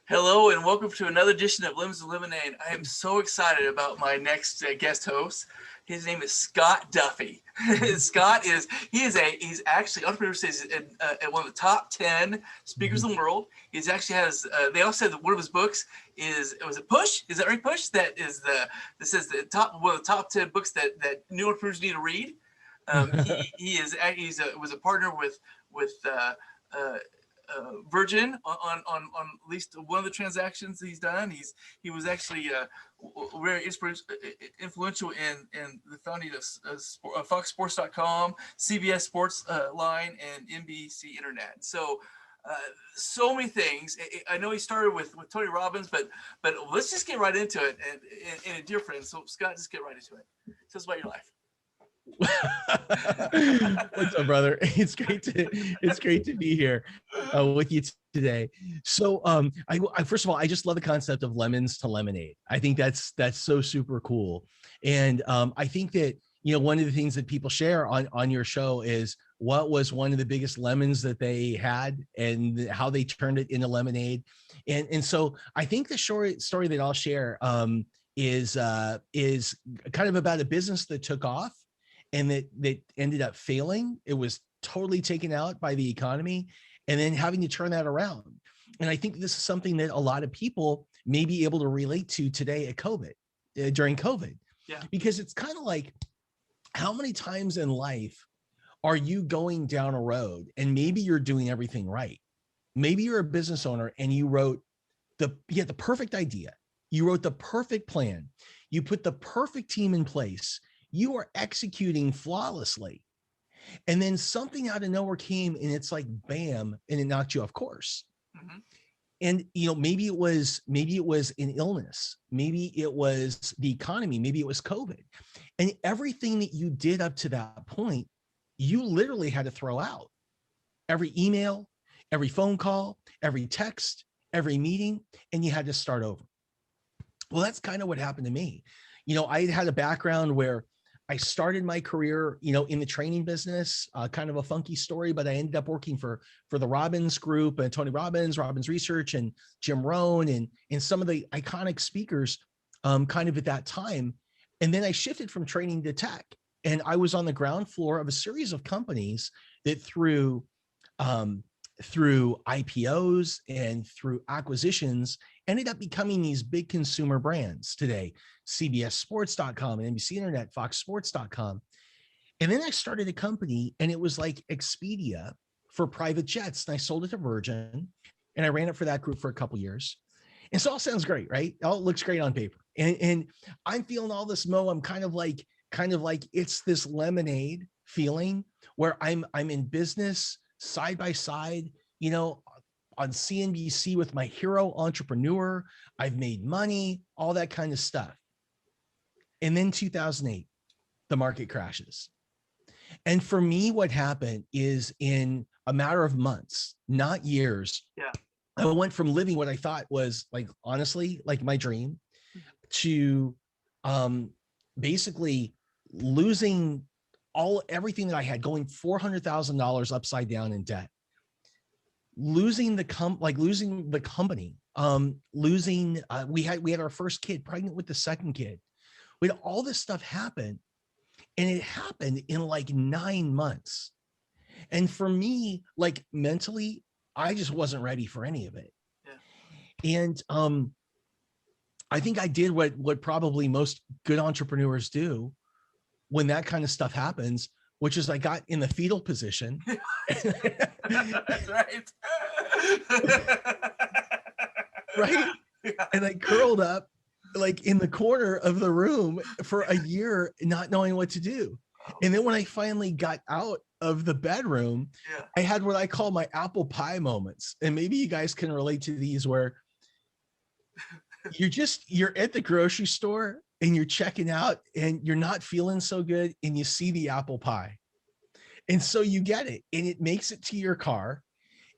Hello and welcome to another edition of Lemons and Lemonade. I am so excited about my next guest host. His name is Scott Duffy. Scott he's actually Entrepreneur says one of the top 10 speakers in the world. He's actually has they all said that one of his books was it Push? Is that right? Push? That says the top one of the top 10 books that new entrepreneurs need to read. Was a partner with Virgin on at least one of the transactions that he's done. He was actually very influential in the founding of FoxSports.com, CBS Sports Line, and NBC Internet. So many things. I know he started with Tony Robbins, but let's just get right into it and a dear friend. So Scott, just get right into it. Tell us about your life. What's up, brother? It's great to be here with you today. So, I first of all, I just love the concept of lemons to lemonade. I think that's so super cool, and I think that one of the things that people share on your show is what was one of the biggest lemons that they had and how they turned it into lemonade, and so I think the short story that I'll share is kind of about a business that took off and that ended up failing. It was totally taken out by the economy and then having to turn that around. And I think this is something that a lot of people may be able to relate to today at COVID, during COVID. Yeah. Because it's kind of like, how many times in life are you going down a road and maybe you're doing everything right? Maybe you're a business owner and you had the perfect idea. You wrote the perfect plan. You put the perfect team in place. You are executing flawlessly. And then something out of nowhere came and it's like, bam, and it knocked you off course. Mm-hmm. And, maybe it was an illness. Maybe it was the economy. Maybe it was COVID. And everything that you did up to that point, you literally had to throw out. Every email, every phone call, every text, every meeting, and you had to start over. Well, that's kind of what happened to me. I had a background where I started my career, in the training business, kind of a funky story, but I ended up working for the Robbins Group and Tony Robbins, Robbins Research, and Jim Rohn, and some of the iconic speakers kind of at that time. And then I shifted from training to tech. And I was on the ground floor of a series of companies that through IPOs and through acquisitions ended up becoming these big consumer brands today, CBSSports.com and NBC Internet, FoxSports.com. And then I started a company and it was like Expedia for private jets. And I sold it to Virgin and I ran it for that group for a couple of years. And so it all sounds great, right? It all looks great on paper. And I'm feeling all this I'm kind of like it's this lemonade feeling where I'm in business side by side, on CNBC with my hero entrepreneur. I've made money, all that kind of stuff. And then 2008, the market crashes. And for me, what happened is in a matter of months, not years, I went from living what I thought was honestly, my dream to basically losing everything that I had, going $400,000 upside down in debt, losing the company, we had our first kid, pregnant with the second kid. We had all this stuff happen, and it happened in 9 months. And for me, mentally, I just wasn't ready for any of it. Yeah. And I think I did what probably most good entrepreneurs do when that kind of stuff happens, which is I got in the fetal position. That's right. Right? Yeah. And I curled up in the corner of the room for a year, not knowing what to do. And then when I finally got out of the bedroom, I had what I call my apple pie moments. And maybe you guys can relate to these, where you're at the grocery store and you're checking out and you're not feeling so good and you see the apple pie. And so you get it and it makes it to your car,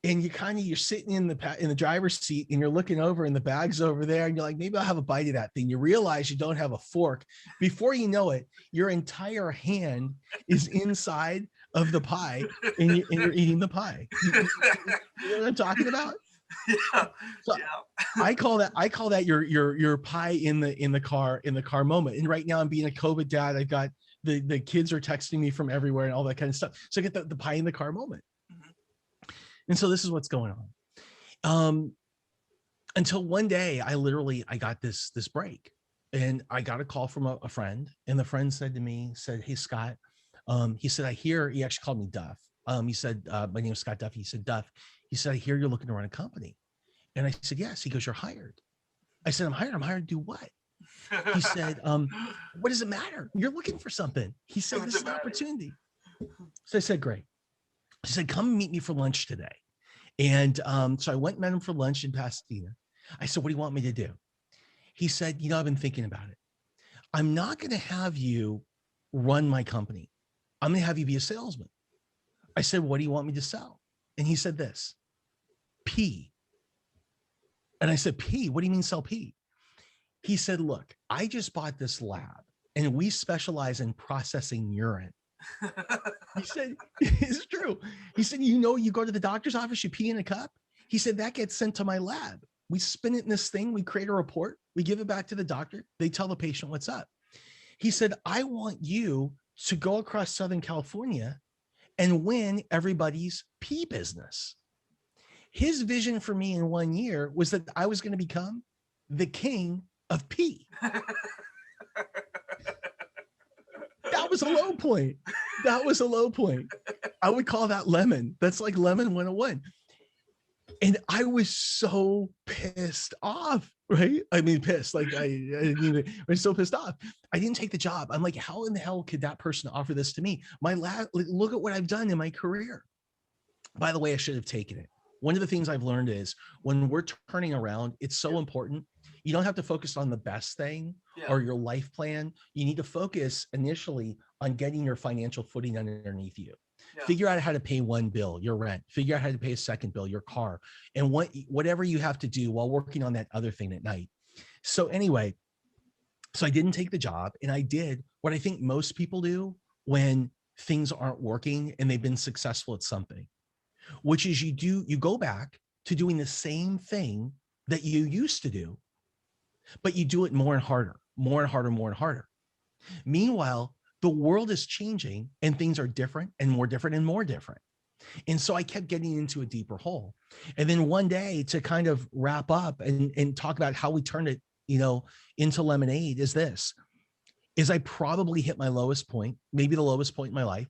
and you're sitting in the driver's seat and you're looking over and the bag's over there and you're like, maybe I'll have a bite of that thing. You realize you don't have a fork. Before you know it, your entire hand is inside of the pie and you're eating the pie. You know what I'm talking about? Yeah. So Yeah. I call that your pie in the car moment. And right now I'm being a COVID dad. I've got the kids are texting me from everywhere and all that kind of stuff. So I get the pie in the car moment. Mhm. And so this is what's going on. Until one day I got this break, and I got a call from a friend, and the friend said to me, said, "Hey Scott," he said, "I hear," he actually called me Duff. He said, "My name is Scott Duffy." He said, "Duff," he said, "I hear you're looking to run a company." And I said, "Yes." He goes, "You're hired." I said, "I'm hired. I'm hired to do what?" He said, "What does it matter? You're looking for something." He said, "This is Doesn't an matter. opportunity." So I said, "Great." He said, "Come meet me for lunch today." And so I went and met him for lunch in Pasadena. I said, "What do you want me to do?" He said, "I've been thinking about it. I'm not going to have you run my company. I'm going to have you be a salesman." I said, "What do you want me to sell?" And he said this, pee. And I said, "Pee? What do you mean sell pee?" He said, "Look, I just bought this lab and we specialize in processing urine." He said, "It's true." He said, "You go to the doctor's office, you pee in a cup." He said, "That gets sent to my lab. We spin it in this thing, we create a report, we give it back to the doctor, they tell the patient what's up." He said, "I want you to go across Southern California and win everybody's pee business." His vision for me in 1 year was that I was going to become the king of pee. That was a low point. That was a low point. I would call that lemon. That's like lemon 101. And I was so pissed off, right? I mean, pissed. Like I didn't even, I was so pissed off. I didn't take the job. I'm like, how in the hell could that person offer this to me? Look at what I've done in my career. By the way, I should have taken it. One of the things I've learned is when we're turning around, it's so important. You don't have to focus on the best thing Yeah. or your life plan. You need to focus initially on getting your financial footing underneath you. Yeah. Figure out how to pay one bill, your rent. Figure out how to pay a second bill, your car, and whatever you have to do while working on that other thing at night. So anyway, so I didn't take the job, and I did what I think most people do when things aren't working and they've been successful at something, which is you go back to doing the same thing that you used to do, but you do it more and harder, more and harder, more and harder. Meanwhile, the world is changing and things are different and more different and more different. And so I kept getting into a deeper hole. And then one day, to kind of wrap up and talk about how we turned it, into lemonade, is I probably hit my lowest point, maybe the lowest point in my life.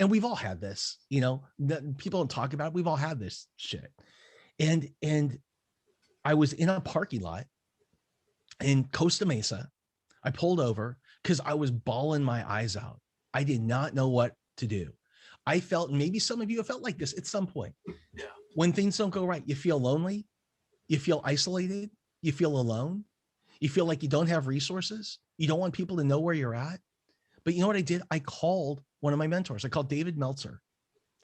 And we've all had this, that people don't talk about it. We've all had this shit. And I was in a parking lot in Costa Mesa. I pulled over because I was bawling my eyes out. I did not know what to do. I felt, maybe some of you have felt like this at some point. Yeah. When things don't go right, you feel lonely, you feel isolated, you feel alone, you feel like you don't have resources, you don't want people to know where you're at. But you know what I did? I called one of my mentors. I called David Meltzer,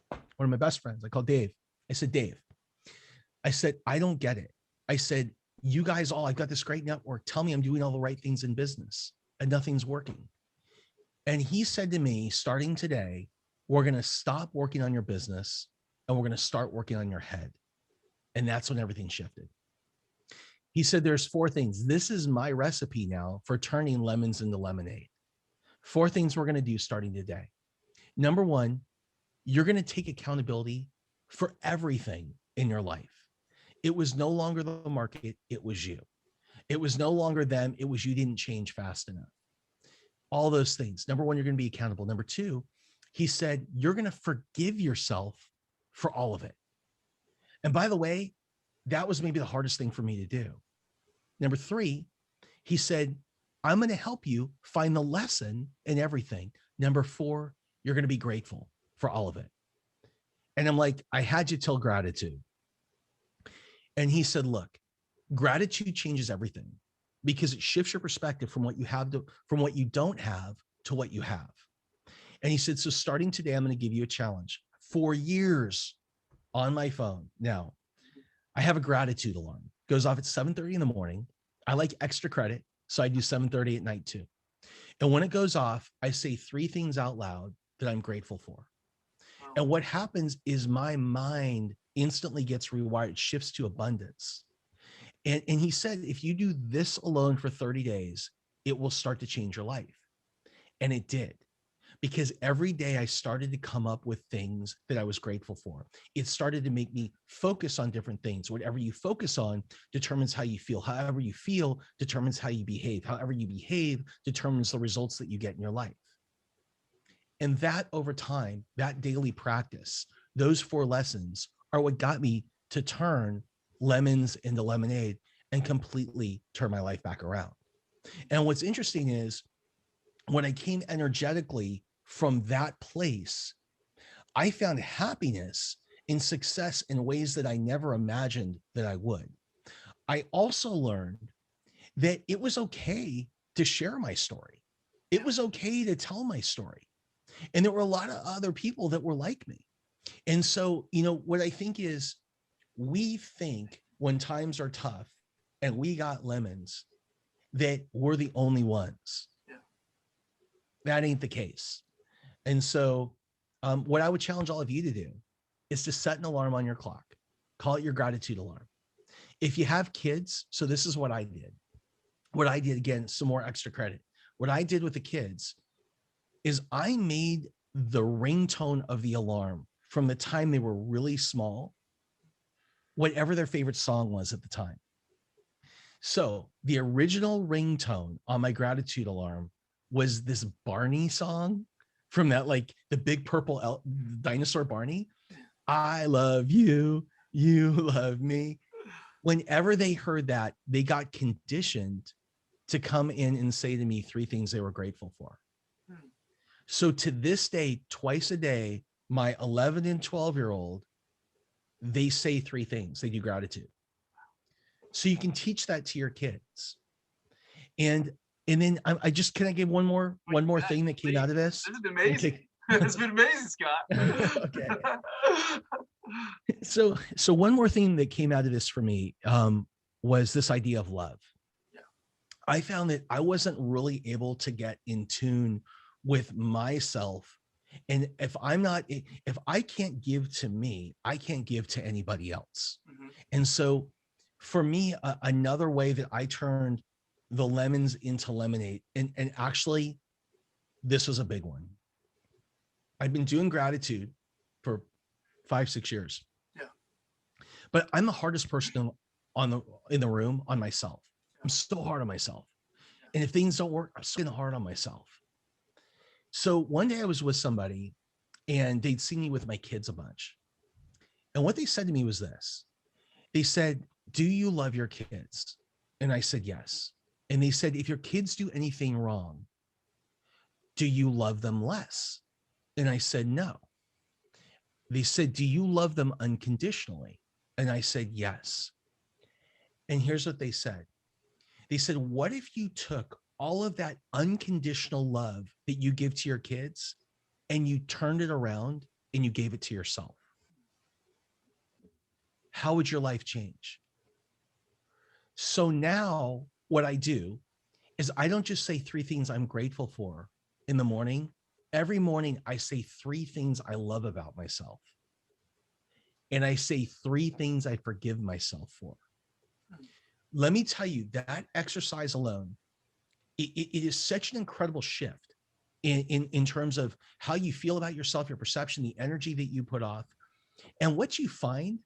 one of my best friends. I called Dave. I said, "Dave," I said, "I don't get it." I said, "You guys all, I've got this great network. Tell me I'm doing all the right things in business and nothing's working." And he said to me, "Starting today, we're going to stop working on your business and we're going to start working on your head." And that's when everything shifted. He said, "There's 4 things. This is my recipe now for turning lemons into lemonade. 4 things we're going to do starting today. Number 1, you're going to take accountability for everything in your life. It was no longer the market, it was you. It was no longer them, it was you didn't change fast enough." All those things. Number 1, you're going to be accountable. Number 2, he said, you're going to forgive yourself for all of it. And by the way, that was maybe the hardest thing for me to do. Number 3, he said, I'm going to help you find the lesson in everything. Number 4, you're going to be grateful for all of it. And I'm like, I had you till gratitude. And he said, look, gratitude changes everything because it shifts your perspective from what you have to, from what you don't have to what you have. And he said, so starting today, I'm going to give you a challenge. For years on my phone now, I have a gratitude alarm. It goes off at 7:30 in the morning. I like extra credit, so I do 7:30 at night too. And when it goes off, I say 3 things out loud that I'm grateful for. And what happens is my mind instantly gets rewired, shifts to abundance. And he said, if you do this alone for 30 days, it will start to change your life. And it did, because every day I started to come up with things that I was grateful for. It started to make me focus on different things. Whatever you focus on determines how you feel. However you feel determines how you behave. However you behave determines the results that you get in your life. And that over time, that daily practice, those 4 lessons are what got me to turn lemons into lemonade and completely turn my life back around. And what's interesting is when I came energetically from that place, I found happiness and success in ways that I never imagined that I would. I also learned that it was okay to share my story. It was okay to tell my story. And there were a lot of other people that were like me. And so, what I think is we think when times are tough and we got lemons that we're the only ones. Yeah. That ain't the case. And so what I would challenge all of you to do is to set an alarm on your clock. Call it your gratitude alarm. If you have kids, so this is what I did. What I did, again, some more extra credit. What I did with the kids is I made the ringtone of the alarm from the time they were really small, whatever their favorite song was at the time. So the original ringtone on my gratitude alarm was this Barney song from that, like the big purple dinosaur Barney. I love you, you love me. Whenever they heard that, they got conditioned to come in and say to me 3 things they were grateful for. So to this day, twice a day, my 11 and 12-year-old, they say 3 things. They do gratitude. So you can teach that to your kids. And then can I give one more thing that came out of this? This has been amazing. It's been amazing, Scott. Okay. So one more thing that came out of this for me was this idea of love. Yeah. I found that I wasn't really able to get in tune with myself. And if I can't give to me, I can't give to anybody else. Mm-hmm. And so for me, another way that I turned the lemons into lemonade, and actually this was a big one. I've been doing gratitude for 5-6 years. Yeah. But I'm the hardest person in the room on myself. I'm so hard on myself. And if things don't work, I'm so hard on myself. So one day I was with somebody and they'd seen me with my kids a bunch. And what they said to me was this. They said, "Do you love your kids?" And I said, "Yes." And they said, "If your kids do anything wrong, do you love them less?" And I said, "No." They said, "Do you love them unconditionally?" And I said, "Yes." And here's what they said. They said, "What if you took all of that unconditional love that you give to your kids and you turned it around and you gave it to yourself? How would your life change?" So now what I do is I don't just say 3 things I'm grateful for in the morning. Every morning I say 3 things I love about myself. And I say 3 things I forgive myself for. Let me tell you, that exercise alone, it is such an incredible shift in terms of how you feel about yourself, your perception, the energy that you put off. And what you find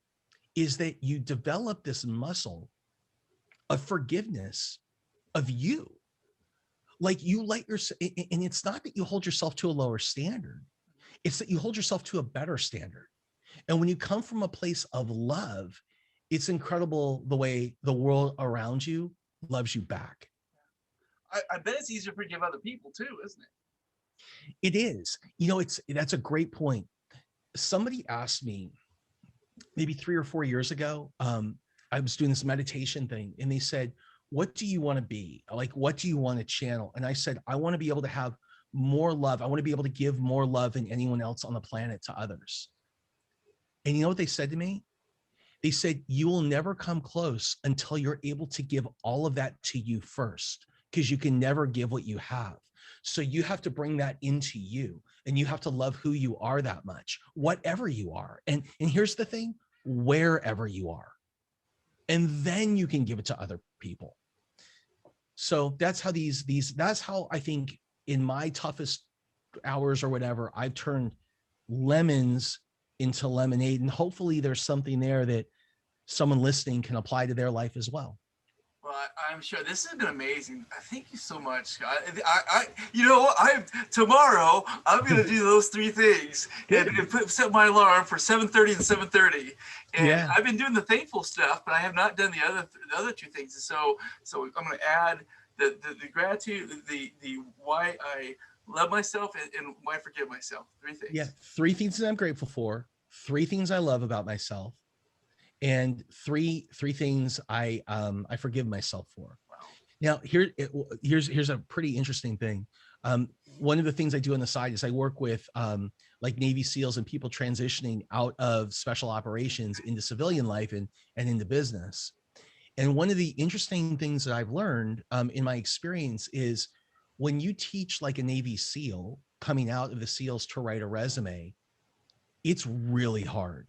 is that you develop this muscle of forgiveness of you. Like you let yourself, and it's not that you hold yourself to a lower standard. It's that you hold yourself to a better standard. And when you come from a place of love, it's incredible the way the world around you loves you back. I bet it's easier to forgive other people too, isn't it? It is. That's a great point. Somebody asked me maybe 3 or 4 years ago, I was doing this meditation thing and they said, "What do you want to be? Like, what do you want to channel?" And I said, "I want to be able to have more love. I want to be able to give more love than anyone else on the planet to others." And you know what they said to me? They said, "You will never come close until you're able to give all of that to you first, because you can never give what you have. So you have to bring that into you and you have to love who you are that much, whatever you are." And here's the thing. wherever you are. And then you can give it to other people. So that's how that's how I think in my toughest hours or whatever, I've turned lemons into lemonade. And hopefully there's something there that someone listening can apply to their life as well. Well, I'm sure this has been amazing. Thank you so much, Scott. You know what? Tomorrow I'm going to do those 3 things and set my alarm for 7:30 and 7:30. And Yeah. I've been doing the thankful stuff, but I have not done the other 2 things. So I'm going to add the gratitude, the why I love myself and why I forgive myself. 3 things. Yeah, 3 things that I'm grateful for, 3 things I love about myself, and three things I forgive myself for. Wow. Now, here's a pretty interesting thing. One of the things I do on the side is I work with like Navy SEALs and people transitioning out of special operations into civilian life and into business. And one of the interesting things that I've learned in my experience is when you teach like a Navy SEAL coming out of the SEALs to write a resume, it's really hard.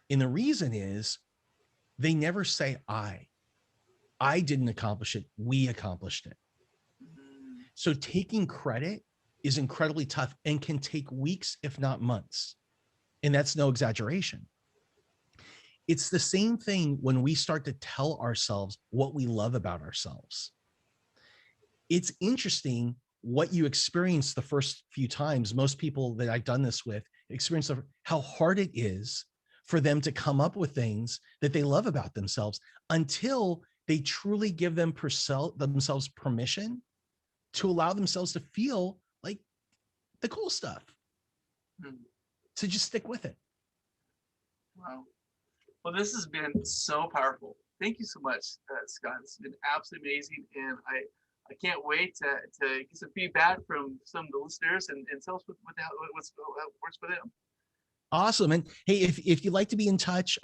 And the reason is they never say I didn't accomplish it. We accomplished it. So taking credit is incredibly tough and can take weeks, if not months. And that's no exaggeration. It's the same thing when we start to tell ourselves what we love about ourselves. It's interesting what you experience the first few times. Most people that I've done this with experience how hard it is for them to come up with things that they love about themselves until they truly give themselves permission to allow themselves to feel like the cool stuff. So just stick with it. Wow. Well, this has been so powerful. Thank you so much, Scott. It's been absolutely amazing. And I can't wait to get some feedback from some of the listeners and tell us what works for them. Awesome. And hey, if you'd like to be in touch,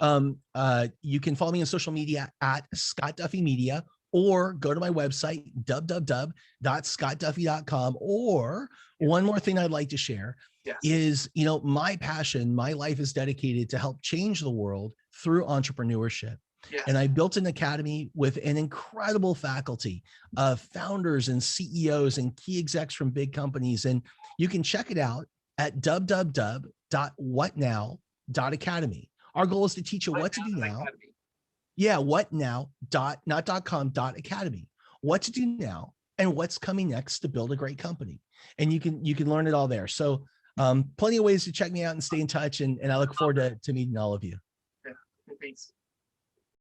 you can follow me on social media at Scott Duffy Media, or go to my website, www.scottduffy.com. Or one more thing I'd like to share is, my passion, my life is dedicated to help change the world through entrepreneurship. Yes. And I built an academy with an incredible faculty of founders and CEOs and key execs from big companies. And you can check it out at www.whatnow.academy. Our goal is to teach you what to do now. Academy. Yeah, what now, .com.academy. What to do now and what's coming next to build a great company. And you can learn it all there. So plenty of ways to check me out and stay in touch. And I look forward to meeting all of you. Yeah, thanks.